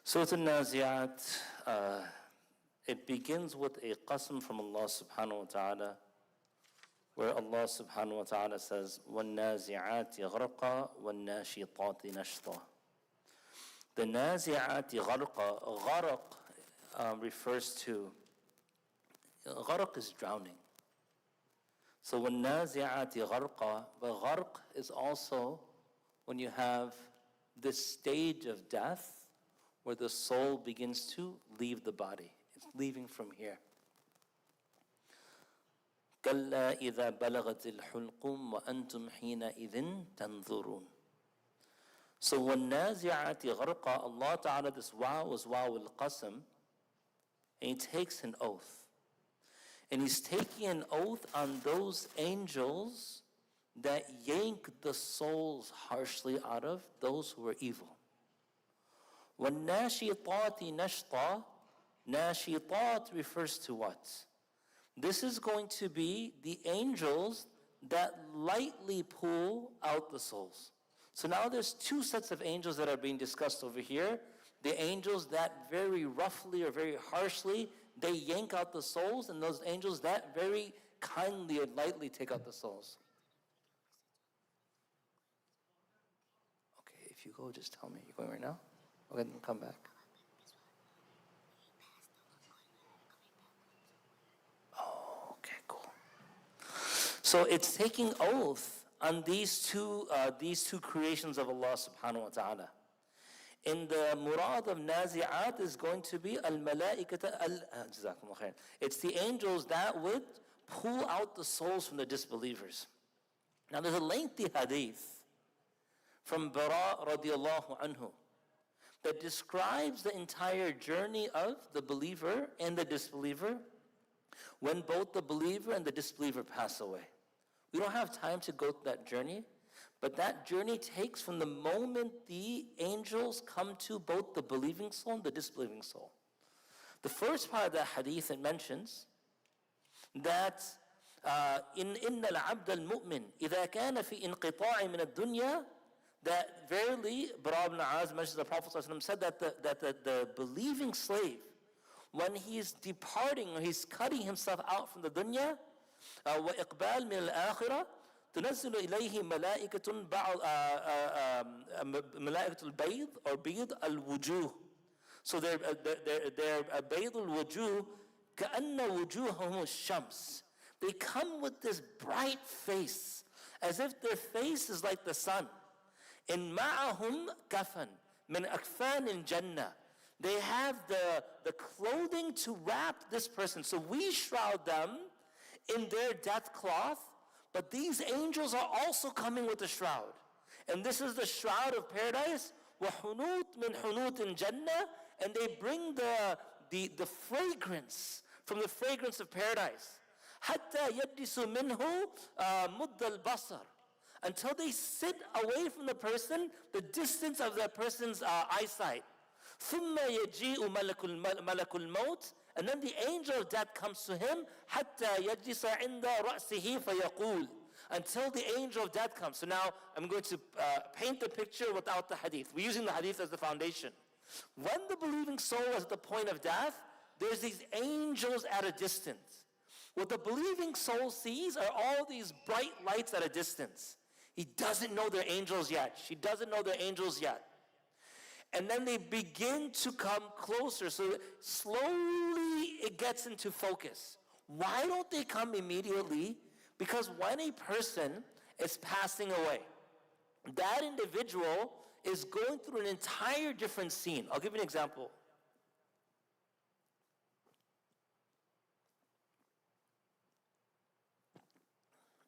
Surah Al-Nazi'at, it begins with a qasam from Allah subhanahu wa ta'ala, where Allah subhanahu wa ta'ala says, وَالنَّازِعَاتِ غَرْقًا وَالنَّاشِطَاتِ نَشْطًا. The nazi'at gharqa, gharq refers to, gharq is drowning. So when nazi'at gharqa, but gharq is also when you have this stage of death where the soul begins to leave the body. It's leaving from here. كَلَّا إِذَا بَلَغَتِ الْحُلْقُمْ وَأَنْتُمْ حِينَئِذٍ تَنْظُرُونَ. So when nazi'ati gharqa, Allah Ta'ala, this waw is waw al-qasam, and He takes an oath. And He's taking an oath on those angels that yank the souls harshly out of those who are evil. When nashitati nashta, nashitat refers to what? This is going to be the angels that lightly pull out the souls. So now there's two sets of angels that are being discussed over here. The angels that very roughly or very harshly, they yank out the souls, and those angels that very kindly and lightly take out the souls. Okay, if you go, just tell me. You're going right now? Okay, then come back. Oh, okay, cool. So it's taking oath on these two creations of Allah subhanahu wa ta'ala. In the murad of nazi'at is going to be al-malaikata جزاك الله خير. It's the angels that would pull out the souls from the disbelievers. Now there's a lengthy hadith from Bara radiallahu anhu that describes the entire journey of the believer and the disbeliever when both the believer and the disbeliever pass away. We don't have time to go through that journey, but that journey takes from the moment the angels come to both the believing soul and the disbelieving soul. The first part of that hadith, it mentions that in al-abd al-mu'min إذا كان في انقطاع من الدنيا, that verily, Bara ibn Azib mentions the Prophet ﷺ said that the believing slave, when he's departing or he's cutting himself out from the dunya, وإقبال من الآخرة تنزل إليه ملائكة البيض or بيض الوجوه. So they're بيض الوجوه كأن وجوههم الشمس. They come with this bright face, as if their face is like the sun. إن معهم كفن من أكفان الجنة. They have the clothing to wrap this person. So we shroud them in their death cloth, but these angels are also coming with a shroud. And this is the shroud of paradise. وَحُنُوت مِنْ حُنُوتِ الْجَنَّةِ. And they bring the fragrance from the fragrance of paradise. حَتَّى يَبْدِسُ مِنْهُ مُدَّ الْبَصَرِ. Until they sit away from the person, the distance of that person's eyesight. ثُمَّ يَجِيءُ مَلَكُ الْمَوْتِ. And then the angel of death comes to him, حَتَّى يَجْلِسَ عِنْدَ رَأْسِهِ فَيَقُولُ. Until the angel of death comes. So now I'm going to paint the picture without the hadith. We're using the hadith as the foundation. When the believing soul is at the point of death, there's these angels at a distance. What the believing soul sees are all these bright lights at a distance. He doesn't know they're angels yet. She doesn't know they're angels yet. And then they begin to come closer. So slowly it gets into focus. Why don't they come immediately? Because when a person is passing away, that individual is going through an entire different scene. I'll give you an example.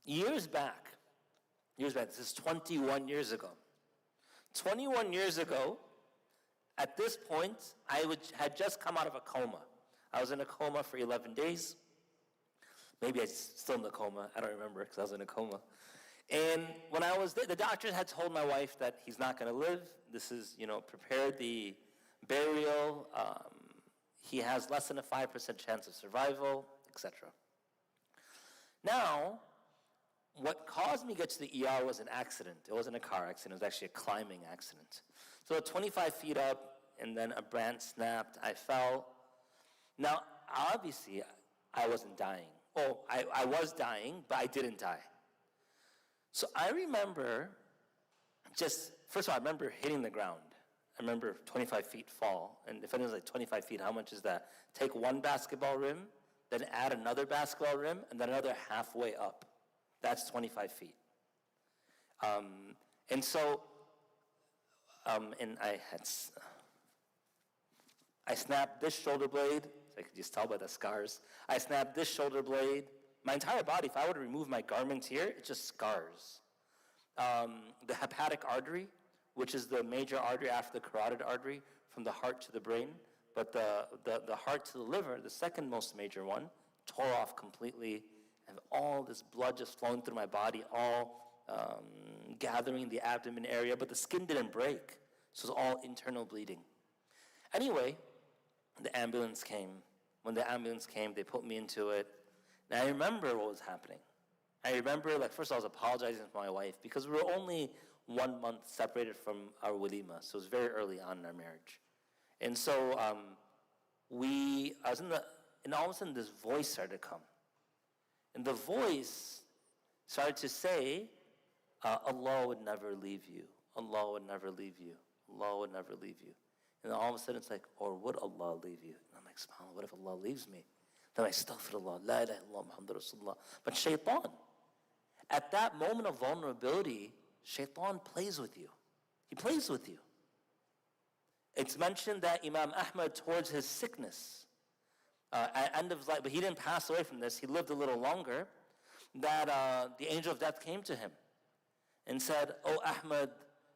Years back, this is 21 years ago. 21 years ago, at this point, had just come out of a coma. I was in a coma for 11 days. Maybe I was still in the coma. I don't remember because I was in a coma. And when I was there, the doctor had told my wife that he's not going to live. This is, prepare the burial. He has less than a 5% chance of survival, etc. Now, what caused me to get to the ER was an accident. It wasn't a car accident. It was actually a climbing accident. So 25 feet up, and then a branch snapped. I fell. Now, obviously, I wasn't dying. Oh, I was dying, but I didn't die. So I remember first of all, I remember hitting the ground. I remember 25 feet fall. And if anyone's like 25 feet, how much is that? Take one basketball rim, then add another basketball rim, and then another halfway up. That's 25 feet. And so, and I snapped this shoulder blade. I could just tell by the scars. I snapped this shoulder blade. My entire body, if I were to remove my garments here, it's just scars. The hepatic artery, which is the major artery after the carotid artery from the heart to the brain, but the heart to the liver, the second most major one, tore off completely, and all this blood just flowing through my body, all gathering in the abdomen area, but the skin didn't break, so it was all internal bleeding. Anyway, the ambulance came. When the ambulance came, they put me into it. Now, I remember what was happening. I remember, first I was apologizing to my wife because we were only 1 month separated from our walima, so it was very early on in our marriage. And so and all of a sudden this voice started to come. And the voice started to say, Allah would never leave you. Allah would never leave you. Allah would never leave you. And then all of a sudden it's like, or would Allah leave you? And I'm like, subhanAllah, what if Allah leaves me? Then I astaghfirullah, la ilaha illallah, Muhammadur Rasulullah. But shaitan, at that moment of vulnerability, shaitan plays with you. He plays with you. It's mentioned that Imam Ahmad, towards his sickness, at end of his life, but he didn't pass away from this, he lived a little longer, that the angel of death came to him and said, "Oh Ahmad,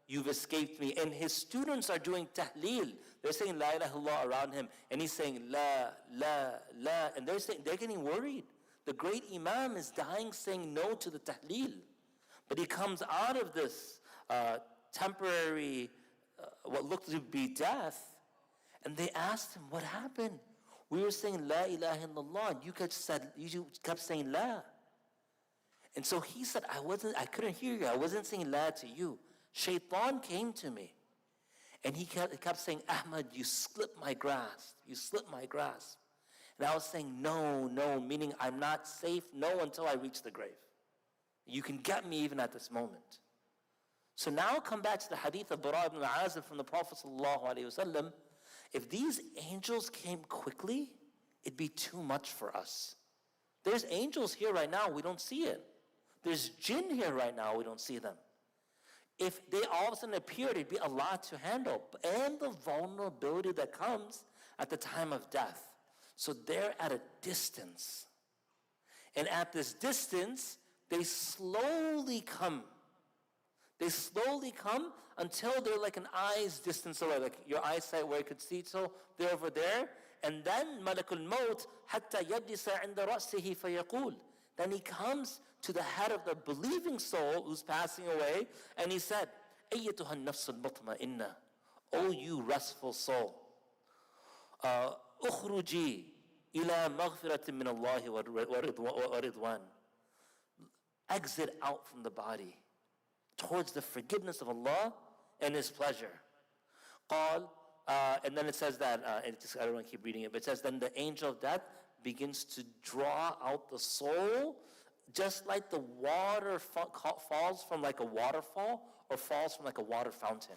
you've escaped me." And his students are doing tahleel. They're saying la ilaha illallah around him. And he's saying la, la, la. And they're getting worried. The great Imam is dying saying no to the tahleel. But he comes out of this temporary, what looked to be death. And they asked him, what happened? We were saying la ilaha illallah. And you kept saying la. And so he said, I couldn't hear you. I wasn't saying la to you. Shaitan came to me. And he kept saying, Ahmad, you slipped my grasp. You slipped my grasp. And I was saying, no, meaning I'm not safe, no, until I reach the grave. You can get me even at this moment. So now come back to the hadith of Bara ibn Azib from the Prophet ﷺ. If these angels came quickly, it'd be too much for us. There's angels here right now, we don't see it. There's jinn here right now, we don't see them. If they all of a sudden appeared, it'd be a lot to handle. And the vulnerability that comes at the time of death. So they're at a distance. And at this distance, they slowly come. They slowly come until they're like an eye's distance away, like your eyesight where you could see, so they're over there. And then Malakul Maut, حَتَّى يَجْلِسَ عِنْدَ رَأْسِهِ فَيَقُولُ. Then he comes to the head of the believing soul who's passing away, and he said, أَيَّتُهَا النَّفْسُ الْمُطْمَئِنَّةِ, O you restful soul, أُخْرُجِي إِلَى مَغْفِرَةٍ مِّنَ اللَّهِ وَرِضْوَانٍ. Exit out from the body towards the forgiveness of Allah and His pleasure. قال, and then it says that, I don't want to keep reading it, but it says, then the angel of death begins to draw out the soul, just like the water falls from like a waterfall or falls from like a water fountain.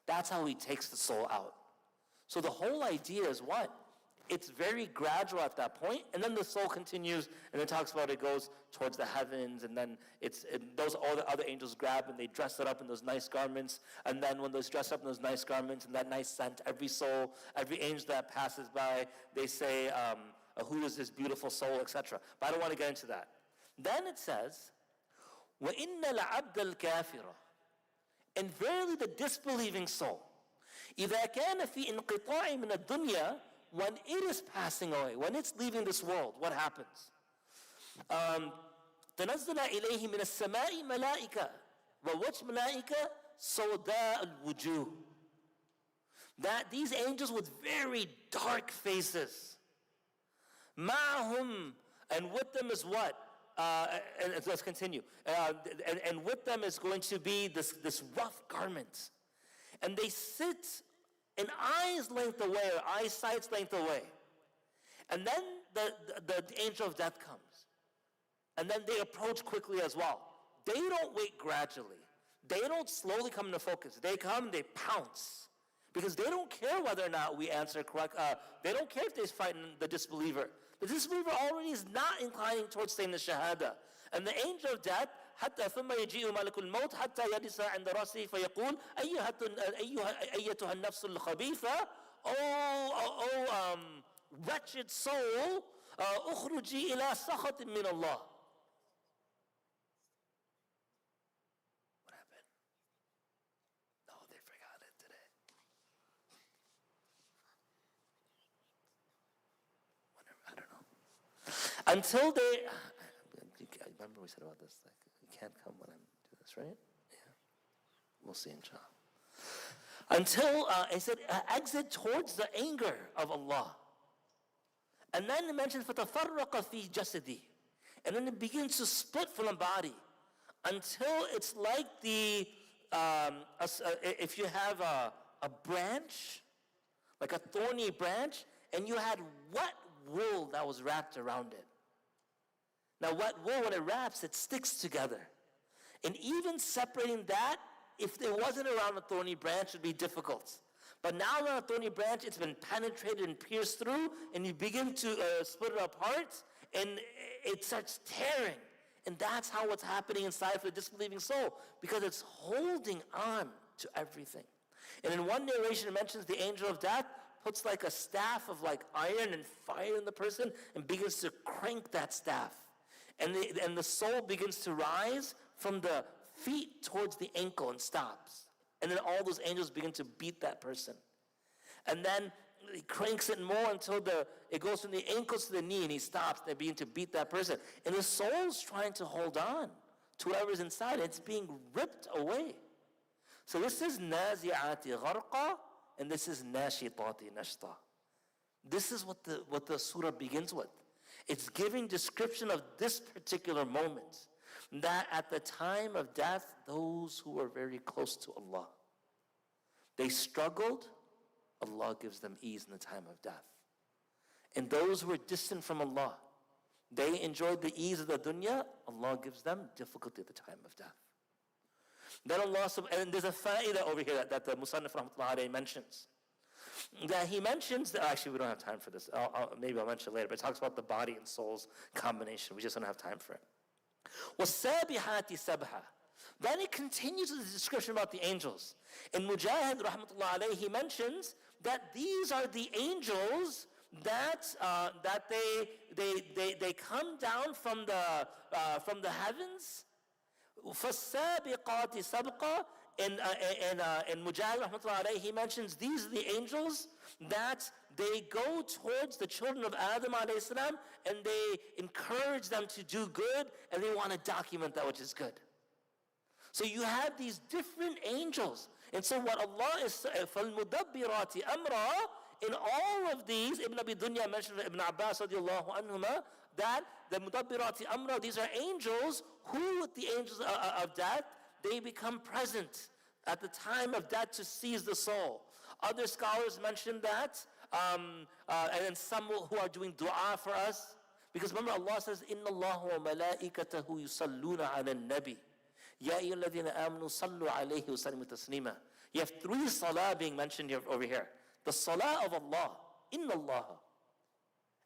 That's how he takes the soul out. So the whole idea is what? It's very gradual at that point, and then the soul continues, and it talks about it goes towards the heavens, and then those all the other angels grab and they dress it up in those nice garments, and then when those dressed up in those nice garments and that nice scent, every soul, every angel that passes by, they say, who is this beautiful soul, etc. But I don't want to get into that. Then it says, وَإِنَّ الْعَبْدَ الْكَافِرَ, and verily the disbelieving soul, إِذَا كَانَ فِي إِنْقِطَاعٍ مِنَ الدُّنْيَا, when it is passing away, when it's leaving this world, what happens? تَنَزَّلَ إِلَيْهِ مِنَ السَّمَاءِ مَلَائِكَةٌ. Well, which malaika? سَوْدَاءَ الْوُجُوهِ. That these angels with very dark faces. مَعَهُمْ, and with them is what? And let's continue. And with them is going to be this rough garment. And they sit an eye's length away or eyesight's length away. And then the angel of death comes. And then they approach quickly as well. They don't wait gradually. They don't slowly come into focus. They come, they pounce. Because they don't care whether or not we answer correct. They don't care if they fight the disbeliever. The disbeliever already is not inclining towards saying the shahada. And the angel of death, حتى ثم يجيء ملك الموت حتى يجلس عند رأسه فيقول أيتها النفس الخبيثة, wretched soul, اخرجي إلى سخط من الله. What happened? No, they forgot it today. Whatever, I don't know. Until they, I remember we said about this, like, you can't come when I'm doing this, right? Yeah. We'll see, inshallah. Until, he said, exit towards the anger of Allah. And then it mentions, فَتَفَرَّقَ فِي جَسَدِي. And then it begins to split from the body until it's like if you have a branch, like a thorny branch, and you had wet wool that was wrapped around it. Now wet wool, when it wraps, it sticks together. And even separating that, if it wasn't around a thorny branch, it would be difficult. But now on a thorny branch, it's been penetrated and pierced through, and you begin to split it apart, and it starts tearing. And that's how what's happening inside for the disbelieving soul, because it's holding on to everything. And in one narration, it mentions the angel of death puts like a staff of like iron and fire in the person and begins to crank that staff. And the soul begins to rise from the feet towards the ankle and stops. And then all those angels begin to beat that person. And then he cranks it more until it goes from the ankles to the knee, and he stops. They begin to beat that person. And the soul's trying to hold on to whatever's inside. It's being ripped away. So this is nazi'ati gharqa, and this is nashitati nashta. This is what the surah begins with. It's giving description of this particular moment. That at the time of death, those who were very close to Allah, they struggled, Allah gives them ease in the time of death. And those who were distant from Allah, they enjoyed the ease of the dunya, Allah gives them difficulty at the time of death. Then Allah, and there's a fa'idah over here that the Musannif rahmatullahi alayhi mentions. That he mentions, actually we don't have time for this, maybe I'll mention it later, but it talks about the body and soul's combination. We just don't have time for it. وَالسَّابِحَاتِ سَبْحًا. Then he continues with the description about the angels. In Mujahid rahmatullahi alayhi, he mentions that these are the angels that they come down from the heavens. فَالسَّابِقَاتِ سَبْقًا. In Mujahid rahmatullahi alayhi, he mentions these are the angels that they go towards the children of Adam alayhi salam, and they encourage them to do good, and they want to document that which is good. So you have these different angels. And so what Allah is, فَالْمُدَبِّرَاتِ أَمْرًا, in all of these, Ibn Abi Dunya mentioned Ibn Abbas radiallahu anhuma, that the Mudabbirati Amra, these are angels who, with the angels of death, they become present at the time of death to seize the soul. Other scholars mention that, and then some who are doing dua for us. Because remember, Allah says, إِنَّ اللَّهُ وَمَلَائِكَتَهُ يُصَلُّونَ عَلَى النَّبِي يَا أَيُّهَا الَّذِينَ آمَنُوا صَلُّوا عَلَيْهِ وَسَلِّمُوا تَسْلِيمًا. You have three salah being mentioned here, over here. The salah of Allah, إِنَّ اللَّهَ.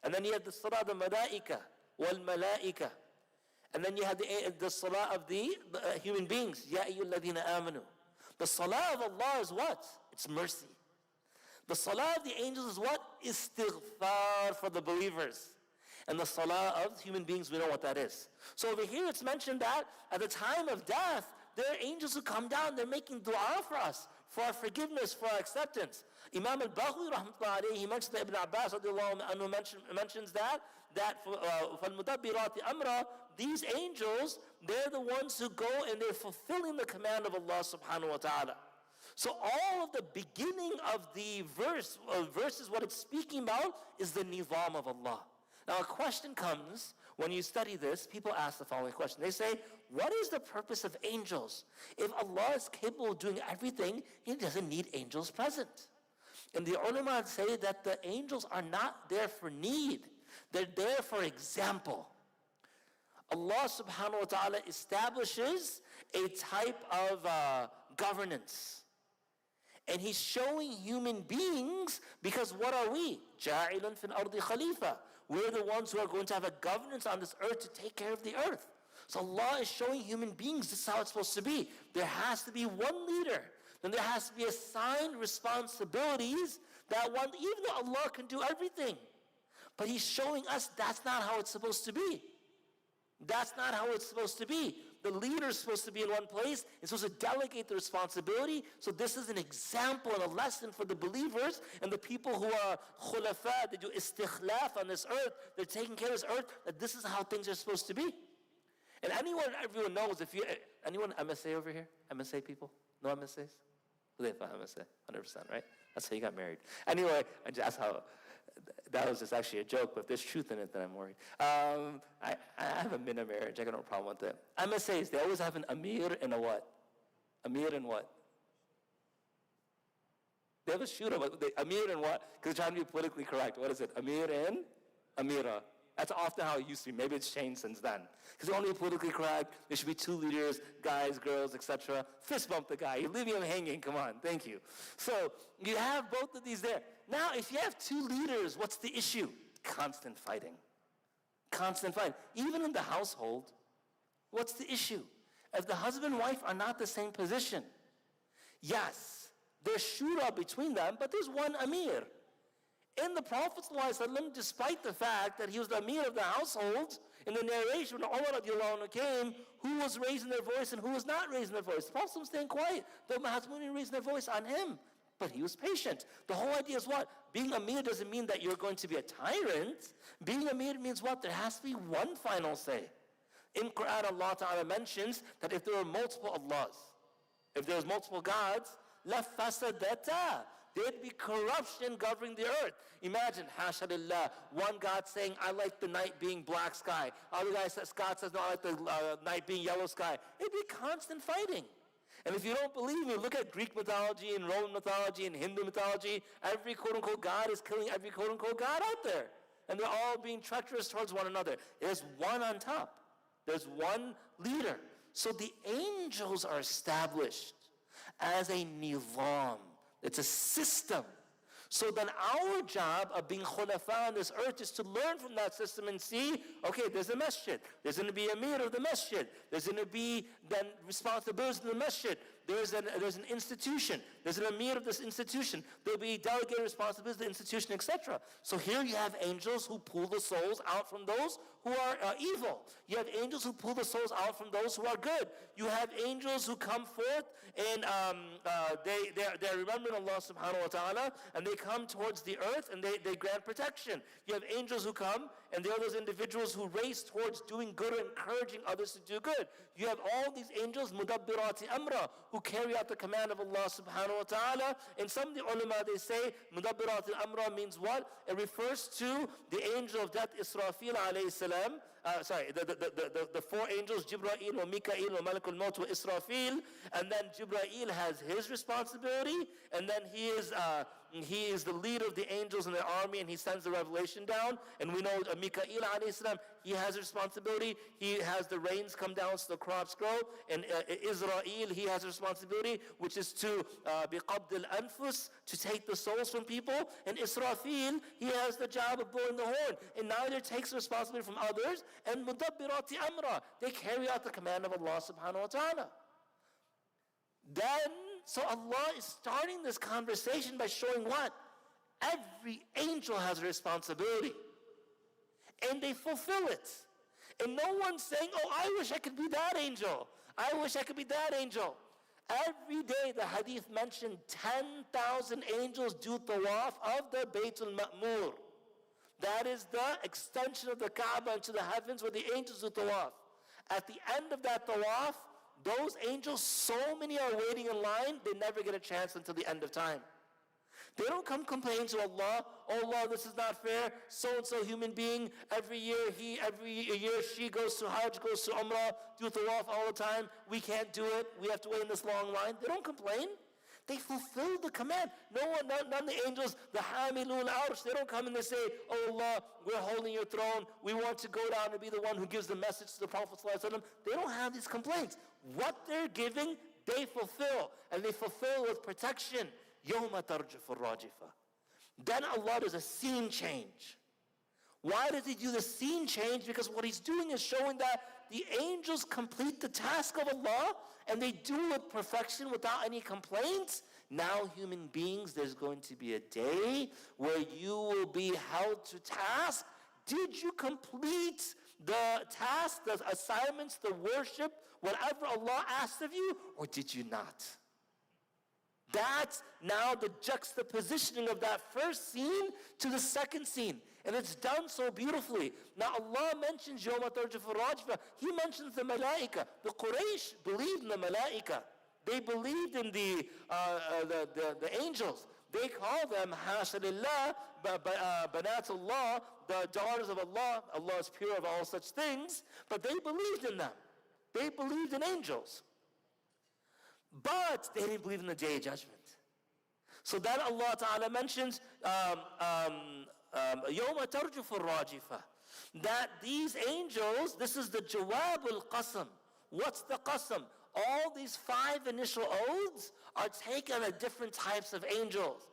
And then you have the salah of the malaika, وَالْمَلَائِكَةِ. And then you have the salah of the human beings, يَا أَيُّهَا الَّذِينَ آمَنُوا. The salah of Allah is what? It's mercy. The salah of the angels is what? Istighfar for the believers. And the salah of human beings, we know what that is. So over here it's mentioned that at the time of death, there are angels who come down, they're making dua for us, for our forgiveness, for our acceptance. Imam al-Baghawi rahmatullahi alayhi, he mentions that Ibn Abbas radiallahu anhu mentions that فَالْمُدَبِّرَاتِ أَمْرًا, these angels, they're the ones who go and they're fulfilling the command of Allah subhanahu wa ta'ala. So all of the beginning of the verses, what it's speaking about is the nizam of Allah. Now a question comes, when you study this, people ask the following question. They say, what is the purpose of angels? If Allah is capable of doing everything, He doesn't need angels present. And the ulama say that the angels are not there for need. They're there for example. Allah subhanahu wa ta'ala establishes a type of governance. And He's showing human beings, because what are we? جَاعِلٌ فِي الْأَرْضِ خَلِيفَةً. We're the ones who are going to have a governance on this earth to take care of the earth. So Allah is showing human beings this is how it's supposed to be. There has to be one leader. Then there has to be assigned responsibilities that one, even though Allah can do everything, but He's showing us that's not how it's supposed to be. That's not how it's supposed to be. The leader is supposed to be in one place. It's supposed to delegate the responsibility. So this is an example and a lesson for the believers and the people who are khulafa, they do istikhlaf on this earth. They're taking care of this earth, that this is how things are supposed to be. And everyone knows, anyone MSA over here? MSA people? No MSAs? They have MSA, 100%, right? That's how you got married. Anyway, that's how, that was just actually a joke, but if there's truth in it, then I'm worried. I haven't been in a marriage. I got no problem with it. MSAs, they always have an amir and a what? Amir and what? They have a shura, but amir and what? Because they're trying to be politically correct. What is it? Amir and amira. That's often how it used to be. Maybe it's changed since then. Because they're only politically correct. There should be two leaders, guys, girls, etc. Fist bump the guy. You're leaving him hanging. Come on. Thank you. So you have both of these there. Now, if you have two leaders, what's the issue? Constant fighting. Constant fighting. Even in the household, what's the issue? If the husband and wife are not the same position, yes, there's shura between them, but there's one amir. In the Prophet ﷺ, despite the fact that he was the Amir of the household, in the narration when Umar radiallahu anhu came, who was raising their voice and who was not raising their voice? The Prophet was staying quiet. The Mahazmuni raised their voice on him, but he was patient. The whole idea is what? Being Amir doesn't mean that you're going to be a tyrant. Being Amir means what? There has to be one final say. In Quran, Allah Ta'ala mentions that if there were multiple Allahs, if there was multiple gods, لَفَسَدَتَا, there'd be corruption governing the earth. Imagine, hasha lillah, one God saying, I like the night being black sky. Other guy says, God says, no, I like the night being yellow sky. It'd be constant fighting. And if you don't believe me, look at Greek mythology and Roman mythology and Hindu mythology. Every quote-unquote God is killing every quote-unquote God out there. And they're all being treacherous towards one another. There's one on top. There's one leader. So the angels are established as a nizam. It's a system. So then our job of being khulafa on this earth is to learn from that system and see, okay, there's a masjid. There's going to be a amir of the masjid. There's going to be then responsibilities in the masjid. There's an institution. There's an amir of this institution. There'll be delegated responsibilities to the institution, etc. So here you have angels who pull the souls out from those who are evil. You have angels who pull the souls out from those who are good. You have angels who come forth and they're remembering Allah subhanahu wa ta'ala, and they come towards the earth and they grant protection. You have angels who come and they're those individuals who race towards doing good or encouraging others to do good. You have all these angels, mudabbirati amra, who carry out the command of Allah subhanahu wa ta'ala. And some of the ulama, they say mudabbirati amra means what? It refers to the angel of death, Israfil alayhi salam. The four angels, Jibra'il, wa Mika'il, wa Malakul Maut, wa Israfil. And then Jibra'il has his responsibility, and then he is the leader of the angels in the army, and he sends the revelation down. And we know Mika'il alayhi salam, he has a responsibility. He has the rains come down so the crops grow. And Israel, he has a responsibility, which is to biqabd al-anfus, to take the souls from people. And Israfil, he has the job of blowing the horn. And neither takes responsibility from others. And mudabbirati amra, they carry out the command of Allah subhanahu wa ta'ala. Then, so Allah is starting this conversation by showing what? Every angel has a responsibility. And they fulfill it. And no one's saying, oh, I wish I could be that angel. I wish I could be that angel. Every day the hadith mentioned 10,000 angels do tawaf of the Baytul Ma'mur. That is the extension of the Kaaba into the heavens where the angels do tawaf. At the end of that tawaf, those angels, so many are waiting in line, they never get a chance until the end of time. They don't come complain to Allah, oh Allah, this is not fair, so-and-so human being, every year she goes to Hajj, goes to Umrah, do tawaf all the time, we can't do it, we have to wait in this long line. They don't complain. They fulfill the command. None of the angels, the Hamilul Arsh, they don't come and they say, oh Allah, we're holding your throne. We want to go down and be the one who gives the message to the Prophet ﷺ. They don't have these complaints. What they're giving, they fulfill. And they fulfill with protection. يَوْمَ تَرْجُفُ الرَّاجِفَةِ. Then Allah does a scene change. Why does He do the scene change? Because what He's doing is showing that the angels complete the task of Allah and they do it with perfection without any complaints. Now human beings, there's going to be a day where you will be held to task. Did you complete the task, the assignments, the worship, whatever Allah asked of you, or did you not? That's now the juxtapositioning of that first scene to the second scene. And it's done so beautifully. Now Allah mentions يَوْمَ تَرْجُفُ الرَّاجِفَةِ. He mentions the malaika. The Quraysh believed in the malaika. They believed in the angels. They call them حَاشَ لِلَّهِ بَنَاتُ اللَّهِ, the daughters of Allah. Allah is pure of all such things. But they believed in them. They believed in angels. But they didn't believe in the Day of Judgment. So then Allah Ta'ala mentions يَوْمَ تَرْجُفُ الرَّاجِفَةِ, that these angels, this is the jawab al-qasam. What's the qasam? All these 5 initial oaths are taken at different types of angels.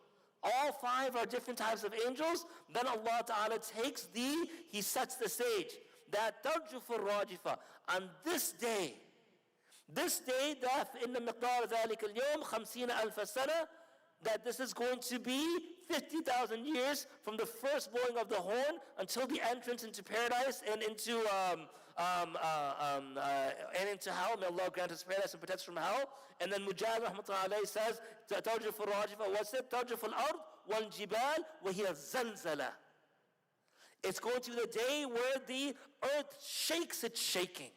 All 5 are different types of angels. Then Allah Ta'ala takes He sets the stage. That تَرْجُفُ الرَّاجِفَةِ. On this day, that in the miqdar ذَلِكَ الْيَوْمِ 50,000 سَنَةً, that this is going to be 50,000 years from the first blowing of the horn until the entrance into paradise and into hell. May Allah grant us paradise and protect us from hell. And then Mujahid rahmatullahi alayhi says, تَرْجُفُ الرَّاجِفَةِ. What's it? تَرْجُفُ الْأَرْض وَالْجِبَالِ وَهِيَ الزَّلْزَلَةِ. It's going to be the day where the earth shakes its shaking.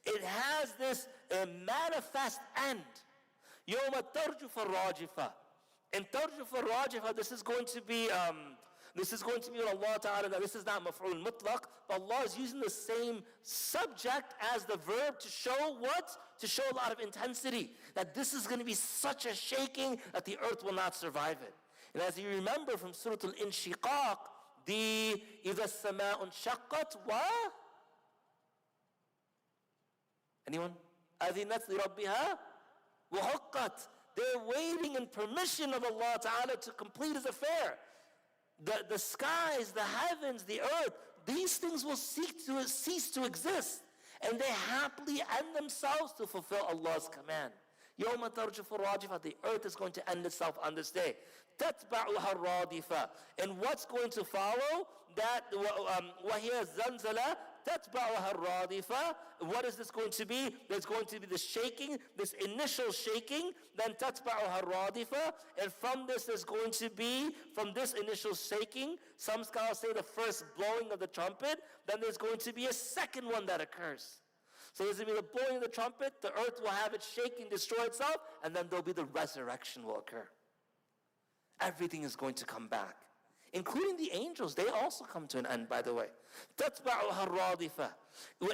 It has this manifest end. يَوْمَ تَرْجُفُ الرَّاجِفَةِ. And تَرْجُفُ الرَّاجِفَةِ, this is going to be what Allah Ta'ala, now this is not maf'ul mutlaq, but Allah is using the same subject as the verb to show what? To show a lot of intensity. That this is going to be such a shaking that the earth will not survive it. And as you remember from Surah Al-Inshiqaq, إِذَا السَّمَاءُ انشَقَّتْ Anyone? أَذِنَتْ لِرَبِّهَا وَحُقَّتْ. They're waiting in permission of Allah Ta'ala to complete His affair. The skies, the heavens, the earth, these things will cease to exist. And they happily end themselves to fulfill Allah's command. يَوْمَ تَرْجُفُ الرَّاجِفَةِ. The earth is going to end itself on this day. تَتْبَعُهَا الرَّادِفَةِ. And what's going to follow? That وَهِيَ الزَّلْزَلَةِ تَتْبَعُهَا الرَّادِفَةِ. What is this going to be? There's going to be the shaking, this initial shaking, then تَتْبَعُهَا الرَّادِفَةِ. And from this is going to be, from this initial shaking, some scholars say the first blowing of the trumpet, then there's going to be a second one that occurs. So there's going to be the blowing of the trumpet, the earth will have it shake and destroy itself, and then there'll be the resurrection will occur. Everything is going to come back. Including the angels, they also come to an end, by the way. تَتْبَعُهَا الرَّادِفَةِ.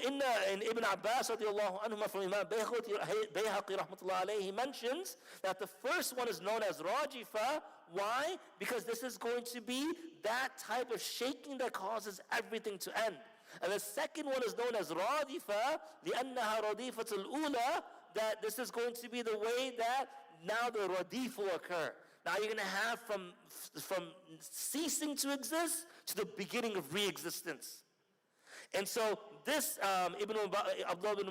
In Ibn Abbas radiallahu anhuma from Imam Bayhaqi rahmatullahi alayhi, he mentions that the first one is known as Rajifa. Why? Because this is going to be that type of shaking that causes everything to end. And the second one is known as Radifa, لِأَنَّهَا رَدِيفَةُ الْأُولَى, that this is going to be the way that now the Radif will occur. Now you're going to have from ceasing to exist to the beginning of re-existence. And so this, Abdullah ibn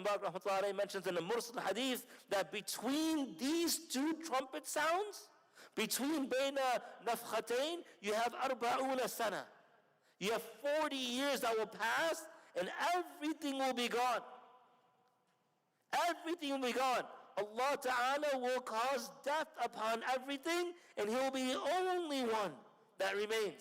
Mubarak rahmatullahi alayhi mentions in the Mursal Hadith that between these 2 trumpet sounds, between Bayna Nafkhatain, you have 40 sana. You have 40 years that will pass and everything will be gone. Everything will be gone. Allah Ta'ala will cause death upon everything and He will be the only one that remains.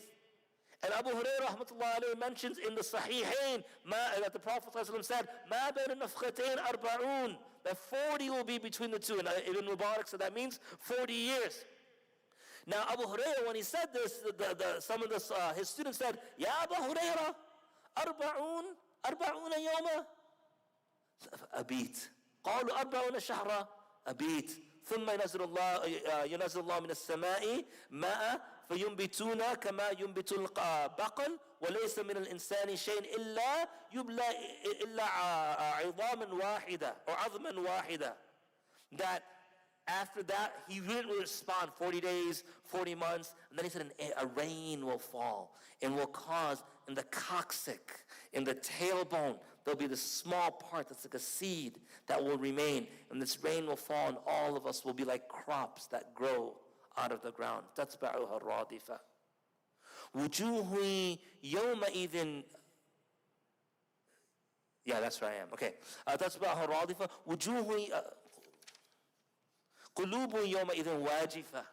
And Abu Hurairah rahmatullahi alayhi mentions in the Sahihain that the Prophet said, مَا بَيْنَ النَّفْخَتَيْنِ أَرْبَعُونَ, that 40 will be between the 2. And Ibn Mubarak said that means 40 years. Now Abu Hurairah, when he said this, some of his students said, Ya Abu Hurairah, أربعون يوما, أبيت. قالوا 40 شهرا, أبيت. ثم ينزل الله من السماء ماء فينبتون كما ينبت البقل وليس من الإنسان شيء إلا عظاما واحدة or عظما واحدة. That after that, he didn't respond 40 days, 40 months, and then he said a rain will fall and will cause in the coccyx, in the tailbone, there'll be this small part that's like a seed that will remain, and this rain will fall and all of us will be like crops that grow out of the ground. تَتْبَعُهَا الرَّادِفَةُ وُجُوهٌ يَوْمَئِذٍ. Yeah, that's where I am. Okay. تَتْبَعُهَا الرَّادِفَةُ وُجُوهٌ قُلُوبٌ يَوْمَئِذٍ وَاجِفَةٌ.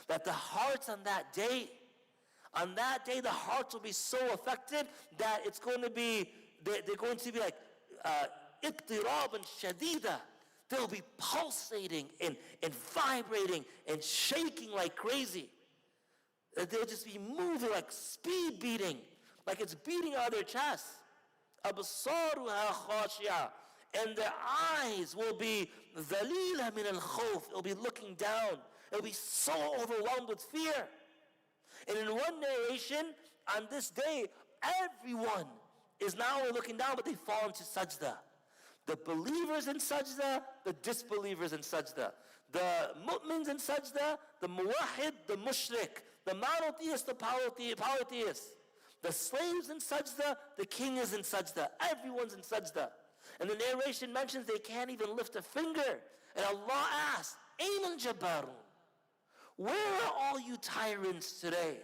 That the hearts on that day the hearts will be so affected that it's going to be, they're going to be like اضطرابًا شديدًا. They'll be pulsating and vibrating and shaking like crazy. They'll just be moving like speed beating, like it's beating out of their chest. أَبْصَارُهَا خَاشِعَةٌ. And their eyes will be ذَلِيلًا مِنَ الْخَوْفِ. It'll be looking down. It'll be so overwhelmed with fear. And in one narration, on this day, everyone is now looking down, but they fall into sajda. The believers in sajda, the disbelievers in sajda. The mu'mins in sajda, the muwahid, the mushrik. The monotheist, the polytheist. The slaves in sajda, the king is in sajda. Everyone's in sajda. And the narration mentions they can't even lift a finger. And Allah asks, أَيْنَ الْجَبَّارُونَ? Where are all you tyrants today?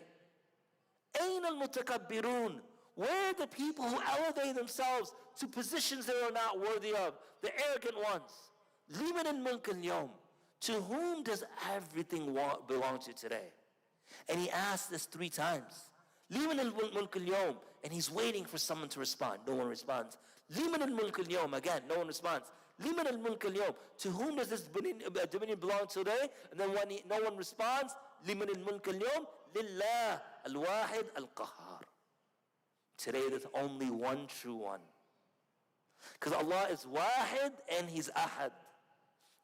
أَيْنَ الْمُتَكَبِّرُونَ? Where are the people who elevate themselves to positions they are not worthy of? The arrogant ones. لِمَنِ الْمُلْكَ الْيَوْمِ? To whom does everything belong to today? And he asked this 3 times. لِمَنِ الْمُلْكَ الْيَوْمِ? And he's waiting for someone to respond. No one responds. لِمَنِ الْمُلْكَ الْيَوْمِ? Again, no one responds. لِمَنِ الْمُلْكَ الْيَوْمِ? To whom does this dominion belong today? And then when no one responds, لِمَنِ الْمُلْكَ الْيَوْمِ? لِلَّهِ الْوَاحِدِ الْقَهَّارِ. Today there's only one true one. Because Allah is wahid and He's ahad.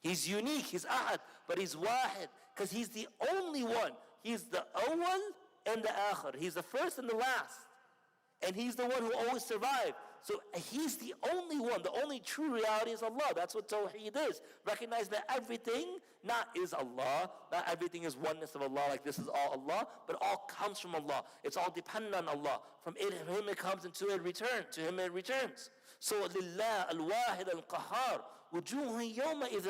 He's unique, He's ahad, but He's wahid. Because He's the only one. He's the awwal and the akhir. He's the first and the last. And He's the one who always survived. So He's the only one. The only true reality is Allah. That's what Tawheed is. Recognize that everything not is Allah. Not everything is oneness of Allah, like this is all Allah, but all comes from Allah. It's all dependent on Allah. From Him it comes and to Him it returns. So Lillah al-Wahid al-Qahhar. وُجُوهٌ يَوْمَئِذٍ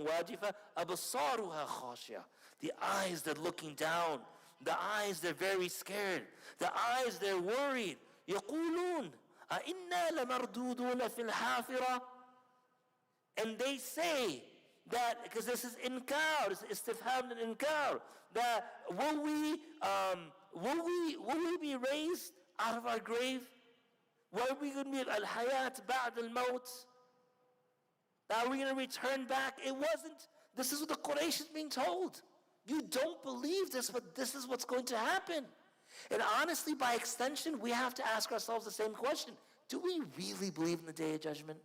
وَاجِفَةٌ أَبْصَارُهَا خَاشِعَةٌ. The eyes, they're looking down. The eyes, they're very scared. The eyes, they're worried. يَقُولُونَ أَإِنَّا لَمَرْدُودُونَ فِي الْحَافِرَةِ. And they say that, because this is inkar, this is istifham and inkar, that will we be raised out of our grave? Are we going to be al-hayat ba'd al-maut? Are we going to return back? It wasn't. This is what the Quraysh is being told. You don't believe this, but this is what's going to happen. And honestly, by extension, we have to ask ourselves the same question. Do we really believe in the Day of Judgment?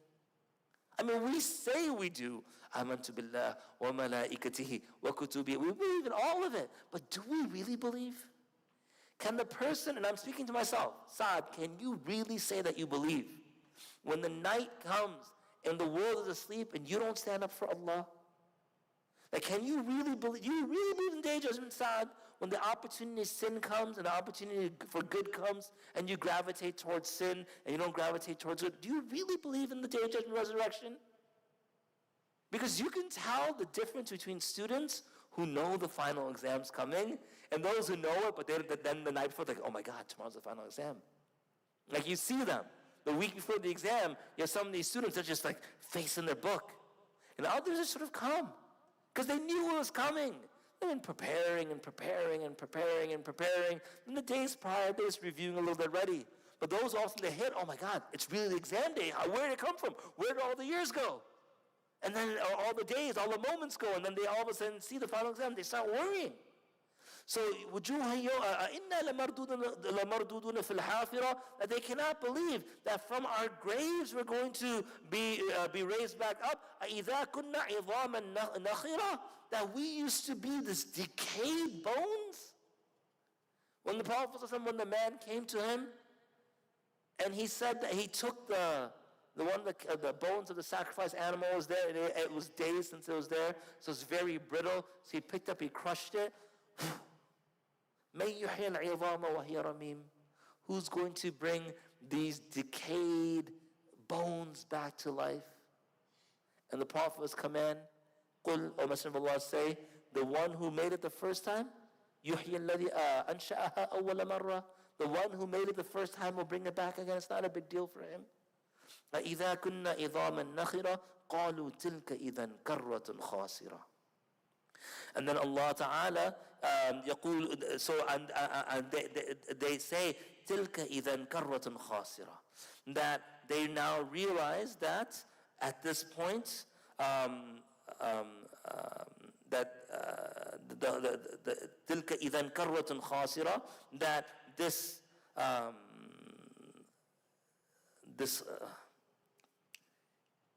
I mean, we say we do. Amantu billah wa malaikatihi wa kutubihi. We believe in all of it. But do we really believe? Can the person, and I'm speaking to myself, Saad, can you really say that you believe? When the night comes and the world is asleep and you don't stand up for Allah? Like, can you really believe? You really believe in the Day of Judgment, Saad? When the opportunity of sin comes and the opportunity for good comes and you gravitate towards sin and you don't gravitate towards good, do you really believe in the Day of Judgment resurrection? Because you can tell the difference between students who know the final exam's coming and those who know it, but then the night before, they're like, oh my God, tomorrow's the final exam. Like, you see them. The week before the exam, you have some of these students that are just like facing their book. And the others are sort of calm. Because they knew it was coming. They've been preparing. And the days prior, they're just reviewing a little bit ready. But those all of a sudden they hit, oh my God, it's really the exam day. Where did it come from? Where did all the years go? And then all the days, all the moments go, and then they all of a sudden see the final exam, they start worrying. So, إِنَّا لَمَرْدُودُونَ فِي الْحَافِرَةِ, that they cannot believe that from our graves we're going to be raised back up. أَإِذَا كُنَّا عِظَامًا نَخِرَةً, that we used to be this decayed bones. When the Prophet, when the man came to him, and he said that he took the bones of the sacrificed animal was there, and it was days since it was there, so it's very brittle. So he picked up, he crushed it. Who's going to bring these decayed bones back to life? And the Prophet was command, قُلْ, O Messenger of Allah, say, the one who made it the first time, يُحْيِي الَّذِي أَنْشَأَهَا أَوَّلَ مَرَّةٍ, the one who made it the first time will bring it back again. It's not a big deal for him. فَإِذَا كُنَّا إِظَامًا نَخِرَةً قَالُوا تِلْكَ إِذًا كَرَّةٌ خَاسِرَةٌ. And then Allah Ta'ala يقول, so and they say تِلْكَ إِذًا كَرَّةٌ خَاسِرَةٌ, that they now realize that at this point that تِلْكَ إِذًا كَرَّةٌ خَاسِرَةٌ, that this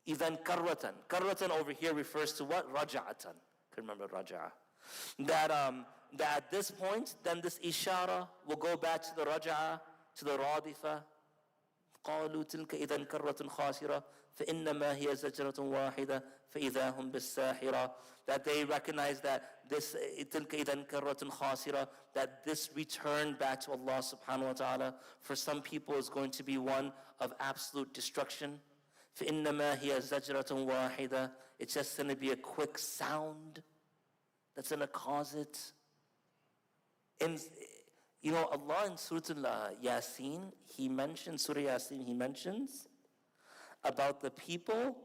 إِذًا كَرَّةً, كَرَّةً over here refers to what? رَجَعَةً. Can remember raja'a. That at this point, then this ishara will go back to the raja'a, to the radifa. قالوا تلك إذا كرة خاسرة فإنما هي زجرة واحدة فإذا هم بالساحرة. That they recognize that this تلك إذا كرة خاسرة, that this return back to Allah subhanahu wa ta'ala for some people is going to be one of absolute destruction. فإنما هي زجرة واحدة. It's just going to be a quick sound that's going to cause it. And Allah in Surah Yasin, He mentions about the people,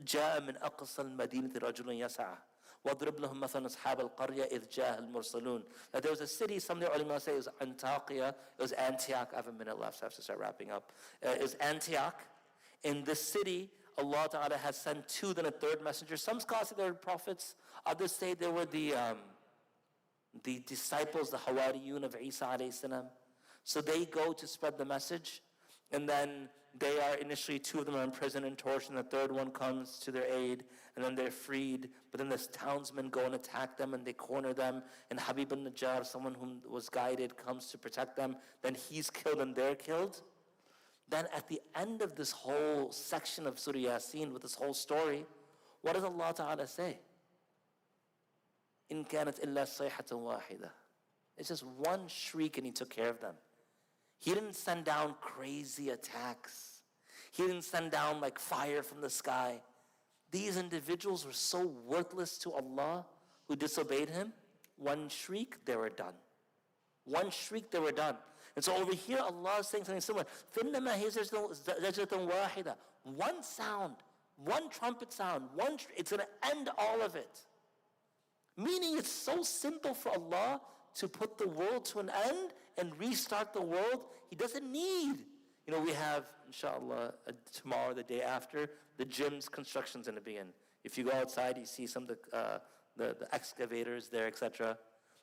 جاء من أقصى المدينة رجل يسعى واضرب لهم مثلا أصحاب القرية إذ جاء المرسلون. That there was a city, some of the ulama say it was Antakya, it was Antioch. I have a minute left, so I have to start wrapping up. It was Antioch. In this city, Allah Ta'ala has sent two, then a third messenger. Some scholars say they were prophets. Others say they were the disciples, the Hawariyun of Isa alayhi salam. So they go to spread the message. And then they are initially, two of them are in prison and tortured. And the third one comes to their aid. And then they're freed. But then the townsmen go and attack them and they corner them. And Habib al-Najjar, someone who was guided, comes to protect them. Then he's killed and they're killed. Then at the end of this whole section of Surah Yasin, with this whole story, what does Allah Ta'ala say? إِن كَانَتْ إِلَّا صَيْحَةً وَاحِدَةً. It's just one shriek and He took care of them. He didn't send down crazy attacks. He didn't send down like fire from the sky. These individuals were so worthless to Allah who disobeyed Him. One shriek, they were done. One shriek, they were done. And so over here, Allah is saying something similar. One sound, one trumpet sound, it's going to end all of it. Meaning it's so simple for Allah to put the world to an end and restart the world. He doesn't need, we have, inshallah, tomorrow, the day after, the gym's construction's going to begin. If you go outside, you see some of the excavators there, etc.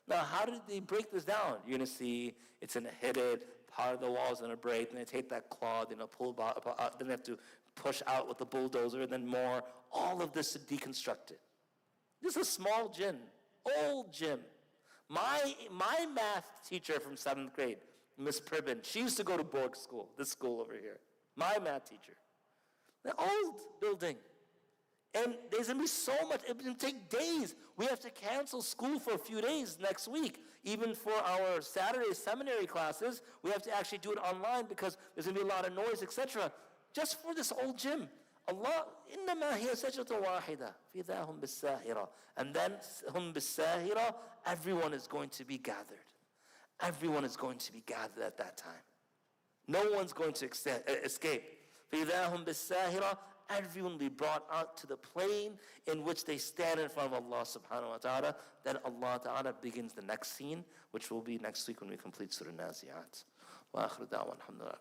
Now, how did they break this down? You're going to see it's going to hit it, part of the wall's going to break, and they take that cloth, pull out, then they have to push out with the bulldozer, and then more. All of this to deconstruct it. This is a small gym, old gym. My math teacher from 7th grade, Miss Pribin, she used to go to Borg school, this school over here. My math teacher. The old building. And there's going to be so much, it's going to take days. We have to cancel school for a few days next week. Even for our Saturday seminary classes, we have to actually do it online because there's going to be a lot of noise, etc. Just for this old gym. Allah, إِنَّمَا هِيَ سَجْرَةٌ وَاحِدَةٌ فِإِذَا هُمْ بِالسَّاهِرَةِ. And then, هُمْ بِالسَّاهِرَةِ, everyone is going to be gathered. Everyone is going to be gathered at that time. No one's going to escape. فِإِذَا هُمْ بِالسَّاهِرَةِ, everyone will be brought out to the plane in which they stand in front of Allah subhanahu wa ta'ala. Then Allah ta'ala begins the next scene, which will be next week when we complete Surah Nazi'at. Wa akhiru da'wan, alhamdulillah.